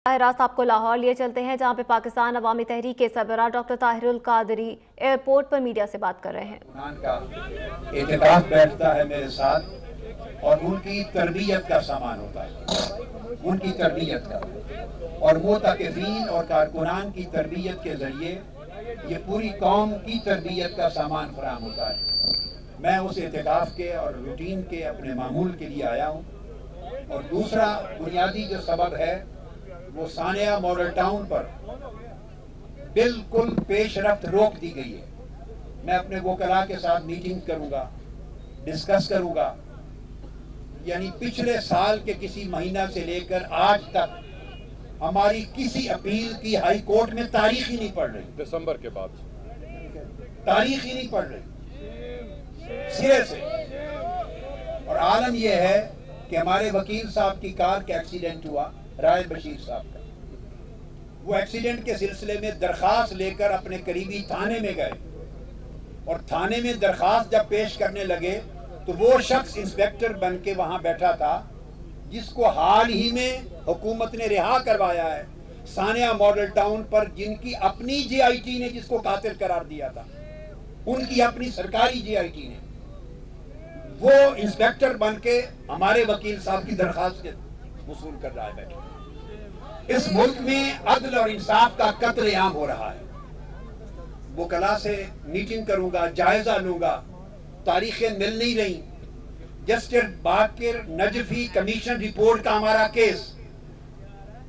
راست آپ کو لاہور لیے چلتے ہیں جہاں پہ پاکستان عوامی تحریک کے سربراہ ڈاکٹر طاہر القادری ایئرپورٹ پر میڈیا سے بات کر رہے ہیں۔ قرآن کا اعتکاف بیٹھتا ہے میرے ساتھ اور ان کی تربیت کا سامان ہوتا ہے، ان کی تربیت کا، اور معتکفین اور کارکنان کی تربیت کے ذریعے یہ پوری قوم کی تربیت کا سامان فراہم ہوتا ہے۔ میں اس اعتکاف کے اور روٹین کے اپنے معمول کے لیے آیا ہوں، اور دوسرا بنیادی جو سبب ہے وہ ثانیہ ماڈل ٹاؤن پر بالکل پیش رفت روک دی گئی ہے۔ میں اپنے وکلاء کے ساتھ میٹنگ کروں گا، ڈسکس کروں گا، یعنی پچھلے سال کے کسی مہینہ سے لے کر آج تک ہماری کسی اپیل کی ہائی کورٹ میں تاریخ ہی نہیں پڑ رہی، دسمبر کے بعد تاریخ ہی نہیں پڑ رہی سرے سے۔ اور عالم یہ ہے کہ ہمارے وکیل صاحب کی کار کا ایکسیڈنٹ ہوا، رائے بشیر صاحب کا، وہ ایکسیڈنٹ کے سلسلے میں درخواست لے کر اپنے قریبی تھانے میں گئے، اور تھانے میں درخواست جب پیش کرنے لگے تو وہ شخص انسپیکٹر بن کے وہاں بیٹھا تھا جس کو حال ہی میں حکومت نے رہا کروایا ہے ثانیہ ماڈل ٹاؤن پر، جن کی اپنی جے آئی ٹی نے جس کو قاتل قرار دیا تھا، ان کی اپنی سرکاری جے آئی ٹی نے، وہ انسپیکٹر بن کے ہمارے وکیل صاحب کی درخواست کے وصول کر رہا ہے بیٹھا۔ اس ملک میں عدل اور انصاف کا قتل عام ہو رہا ہے۔ وکلاء سے میٹنگ کروں گا، جائزہ لوں گا، تاریخیں مل نہیں رہی۔ Justice Baqir Najafi commission report کا ہمارا کیس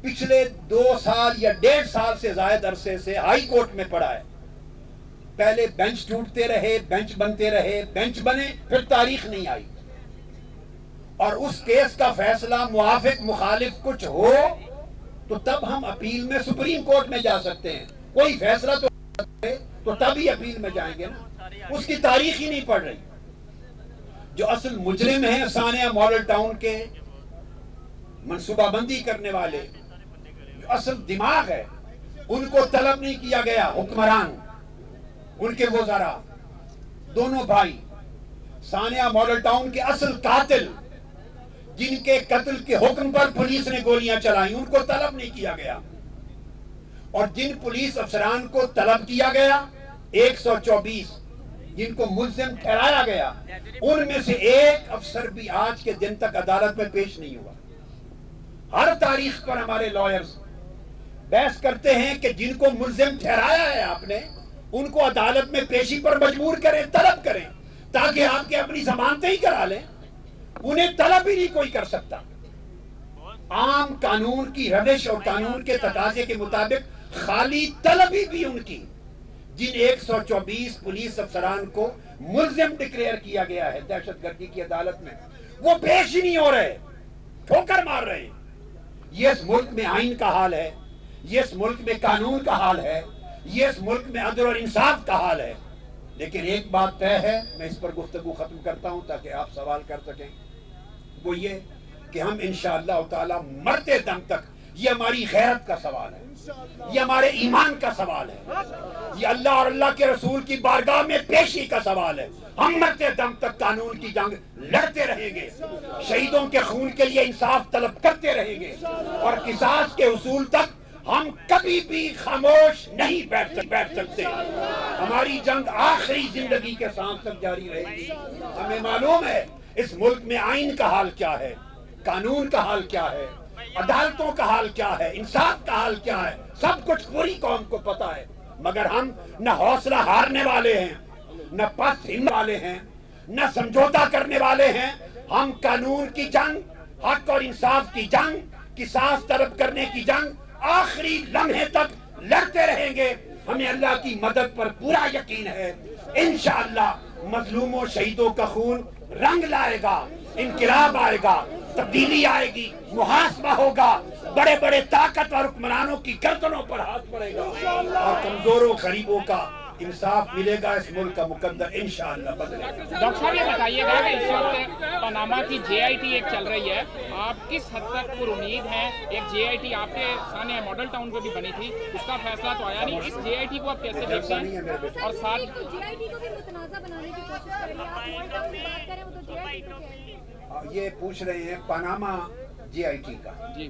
پچھلے 2 سال یا 1.5 سال سے زائد عرصے سے ہائی کورٹ میں پڑا ہے۔ پہلے بینچ ٹوٹتے رہے، بینچ بنتے رہے، بینچ بنے، پھر تاریخ نہیں آئی، اور اس کیس کا فیصلہ موافق مخالف کچھ ہو تو تب ہم اپیل میں سپریم کورٹ میں جا سکتے ہیں، کوئی فیصلہ تو تب ہی اپیل میں جائیں گے نا۔ اس کی تاریخ ہی نہیں پڑ رہی۔ جو اصل مجرم ہیں ثانیہ ماڈل ٹاؤن کے منصوبہ بندی کرنے والے، جو اصل دماغ ہے، ان کو طلب نہیں کیا گیا۔ حکمران، ان کے وزراء، دونوں بھائی، ثانیہ ماڈل ٹاؤن کے اصل قاتل جن کے قتل کے حکم پر پولیس نے گولیاں چلائیں، ان کو طلب نہیں کیا گیا، اور جن پولیس افسران کو طلب کیا گیا 124 جن کو ملزم ٹھہرایا گیا، ان میں سے ایک افسر بھی آج کے دن تک عدالت میں پیش نہیں ہوا۔ ہر تاریخ پر ہمارے لائرز بحث کرتے ہیں کہ جن کو ملزم ٹھہرایا ہے آپ نے، ان کو عدالت میں پیشی پر مجبور کریں، طلب کریں، تاکہ آپ کے اپنی ضمانتیں ہی کرا لیں۔ انہیں طلب ہی نہیں کوئی کر سکتا۔ عام قانون کی روش اور قانون کے تقاضے کے مطابق خالی طلبی بھی ان کی، جن 124 پولیس افسران کو ملزم ڈکلیئر کیا گیا ہے دہشت گردی کی عدالت میں، وہ پیش ہی نہیں ہو رہے، ٹھوکر مار رہے ہیں۔ یہ اس ملک میں آئین کا حال ہے، یہ اس ملک میں قانون کا حال ہے، یہ اس ملک میں عدل اور انصاف کا حال ہے۔ لیکن ایک بات طے ہے، میں اس پر گفتگو ختم کرتا ہوں تاکہ آپ سوال کر سکیں، وہ یہ کہ ہم انشاءاللہ تعالی مرتے دم تک، یہ ہماری غیرت کا سوال ہے، یہ ہمارے ایمان کا سوال ہے، یہ اللہ اور اللہ کے رسول کی بارگاہ میں پیشی کا سوال ہے۔ ہم مرتے دم تک قانون کی جنگ لڑتے رہیں گے، شہیدوں کے خون کے لیے انصاف طلب کرتے رہیں گے، اور قصاص کے حصول تک ہم کبھی بھی خاموش نہیں بیٹھ سکتے۔ ہماری جنگ آخری زندگی کے سانس تک جاری رہے گی۔ ہمیں معلوم ہے اس ملک میں آئین کا حال کیا ہے، قانون کا حال کیا ہے، عدالتوں کا حال کیا ہے، انصاف کا حال کیا ہے، سب کچھ پوری قوم کو پتا ہے، مگر ہم نہ حوصلہ ہارنے والے ہیں، نہ پس ہلنے والے ہیں، نہ سمجھوتا کرنے والے ہیں۔ ہم قانون کی جنگ، حق اور انصاف کی جنگ، قصاص طلب کرنے کی جنگ آخری لمحے تک لڑتے رہیں گے۔ ہمیں اللہ کی مدد پر پورا یقین ہے۔ انشاءاللہ مظلوموں شہیدوں کا خون رنگ لائے گا، انقلاب آئے گا، تبدیلی آئے گی، محاسبہ ہوگا، بڑے بڑے طاقتور حکمرانوں کی گردنوں پر ہاتھ پڑے گا، اور کمزوروں غریبوں کا انصاف ملے گا۔ اس ملک کا مقدر انشاءاللہ بدلے گا۔ ڈاکٹر صاحب یہ بتائیے گا کہ اس وقت پاناما کی جے آئی ٹی ایک چل رہی ہے، آپ کس حد تک پر امید ہیں؟ ایک جے آئی ٹی آپ کے ثانیہ ماڈل ٹاؤن پہ بھی بنی تھی، اس کا فیصلہ تو آیا نہیں، اس جے آئی ٹی کو آپ کیسے دیکھتے ہیں؟ اور ساتھ جے آئی ٹی کو بھی متنازع بنانے کی کوشش کر رہی ہے، آپ ماڈل ٹاؤن کی بات کریں وہ تو جے آئی ٹی کو کہہ رہی ہے۔ یہ پوچھ رہے ہیں پاناما جے آئی ٹی کا، جی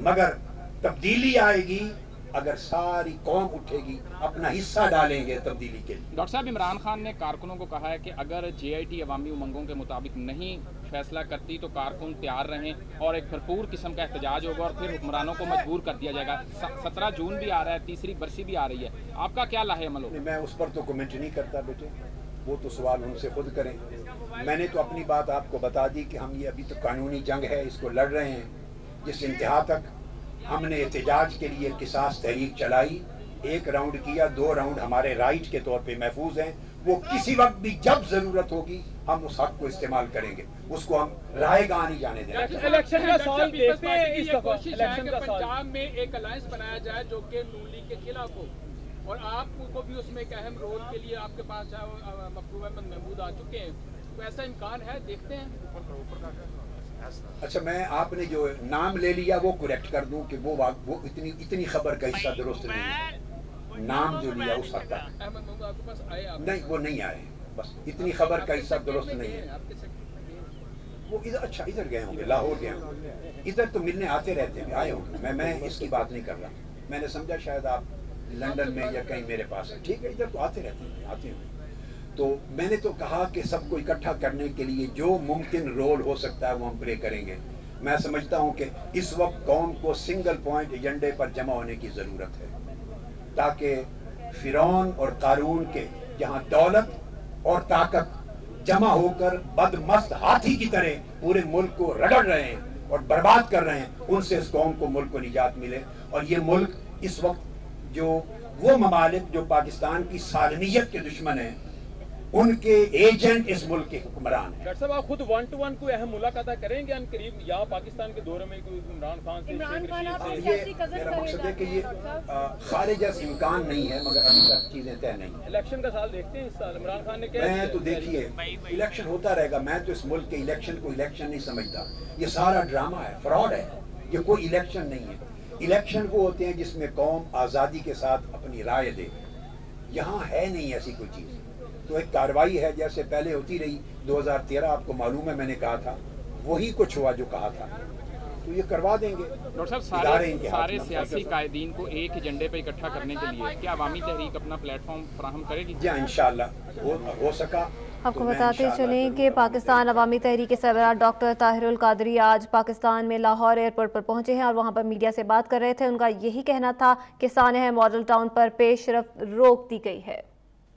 مگر تبدیلی آئے گی اگر ساری قوم اٹھے گی، اپنا حصہ ڈالیں گے تبدیلی کے لیے۔ ڈاکٹر صاحب، عمران خان نے کارکنوں کو کہا ہے کہ اگر جے آئی ٹی عوامی امنگوں کے مطابق نہیں فیصلہ کرتی تو کارکن تیار رہیں اور ایک بھرپور قسم کا احتجاج ہوگا اور پھر حکمرانوں کو مجبور کر دیا جائے گا۔ 17 جون بھی آ رہا ہے، تیسری برسی بھی آ رہی ہے، آپ کا کیا لاہے عمل ہوگا؟ میں اس پر تو کمنٹ نہیں کرتا بیٹے، وہ تو سوال ان سے خود کریں۔ میں نے تو اپنی بات آپ کو بتا دی کہ ہم یہ ابھی تو قانونی جنگ ہے، اس کو لڑ رہے ہیں، جس انتہا تک ہم نے احتجاج کے لیے قصاص تحریک چلائی، 1 راؤنڈ کیا، 2 راؤنڈ ہمارے رائٹ کے طور پہ محفوظ ہیں، وہ کسی وقت بھی جب ضرورت ہوگی ہم اس حق کو استعمال کریں گے، اس کو ہم رائے گاہ نہیں جانے دیں گے۔ الیکشن کا سال دیکھتے ہیں اس دفعہ، کوشش ہے کہ پنجاب میں ایک الائنس بنایا جائے جو کہ نون لیگ کے خلاف ہو، اور آپ کو بھی اس میں ایک اہم رول کے لیے آپ کے پاس مقبول احمد محمود آ چکے ہیں، تو ایسا امکان ہے؟ دیکھتے ہیں۔ اچھا، میں آپ نے جو نام لے لیا وہ کریکٹ کر دوں کہ وہ اتنی خبر کا حصہ درست نہیں ہے۔ نام جو لیا اس حد تک احمد محمود آپ کے پاس آئے؟ نہیں، وہ نہیں آئے، بس اتنی خبر کا حصہ درست نہیں ہے۔ وہ ادھر گئے ہوں گے، لاہور گئے ہوں گے، ادھر تو ملنے آتے رہتے ہیں، آئے ہوں گے، میں اس کی بات نہیں کر رہا، میں نے سمجھا شاید آپ لندن میں یا کہیں میرے پاس ہے، ٹھیک ہے، ادھر تو آتے رہتے ہیں، آتے ہیں۔ تو میں نے تو کہا کہ سب کو اکٹھا کرنے کے لیے جو ممکن رول ہو سکتا ہے وہ ہم پلے کریں گے۔ میں سمجھتا ہوں کہ اس وقت قوم کو سنگل پوائنٹ ایجنڈے پر جمع ہونے کی ضرورت ہے، تاکہ فرعون اور قارون کے جہاں دولت اور طاقت جمع ہو کر بدمست ہاتھی کی طرح پورے ملک کو رگڑ رہے ہیں اور برباد کر رہے ہیں، ان سے اس قوم کو ملک کو نجات ملے۔ اور یہ ملک اس وقت جو وہ ممالک جو پاکستان کی سالمیت کے دشمن ہیں، ان کے ایجنٹ اس ملک کے حکمران ہیں۔ ڈاکٹر صاحب، آپ خود 1 to 1 کوئی اہم ملاقاتیں کریں گے ان قریب یا پاکستان کے دورے میں کوئی عمران خان سے؟ عمران خان آپ کی یہ سیاسی قدر میرا کرے مقصد گا ہے کہ یہ خارج از امکان نہیں ہے، مگر ابھی تک چیزیں طے نہیں ہیں۔ الیکشن کا سال دیکھتے ہیں اس سال، عمران خان نے کیا میں تو دیکھیے الیکشن ہوتا رہے گا، میں تو اس ملک کے الیکشن کو الیکشن نہیں سمجھتا، یہ سارا ڈرامہ ہے، فراڈ ہے، یہ کوئی الیکشن نہیں ہے۔ الیکشن وہ ہوتے ہیں جس میں قوم آزادی کے ساتھ اپنی رائے دے، یہاں ہے نہیں ایسی کوئی چیز۔ تو ایک کاروائی ہے جیسے پہلے ہوتی رہی، 2013 آپ کو معلوم ہے میں نے کہا تھا، وہی کچھ ہوا جو کہا تھا، تو یہ کروا دیں گے۔ ڈاکٹر صاحب، سارے سیاسی قائدین کو ایک ایجنڈے پہ اکٹھا کرنے کے لیے کیا عوامی تحریک اپنا پلیٹ فارم فراہم کرے گی؟ جی انشاءاللہ ہو سکا۔ آپ کو بتاتے چلیں کہ پاکستان عوامی تحریک کے سربراہ ڈاکٹر طاہر القادری آج پاکستان میں لاہور ایئرپورٹ پر پہنچے ہیں اور وہاں پر میڈیا سے بات کر رہے تھے۔ ان کا یہی کہنا تھا کہ سانحہ ماڈل ٹاؤن پر پیش رفت روک دی گئی ہے۔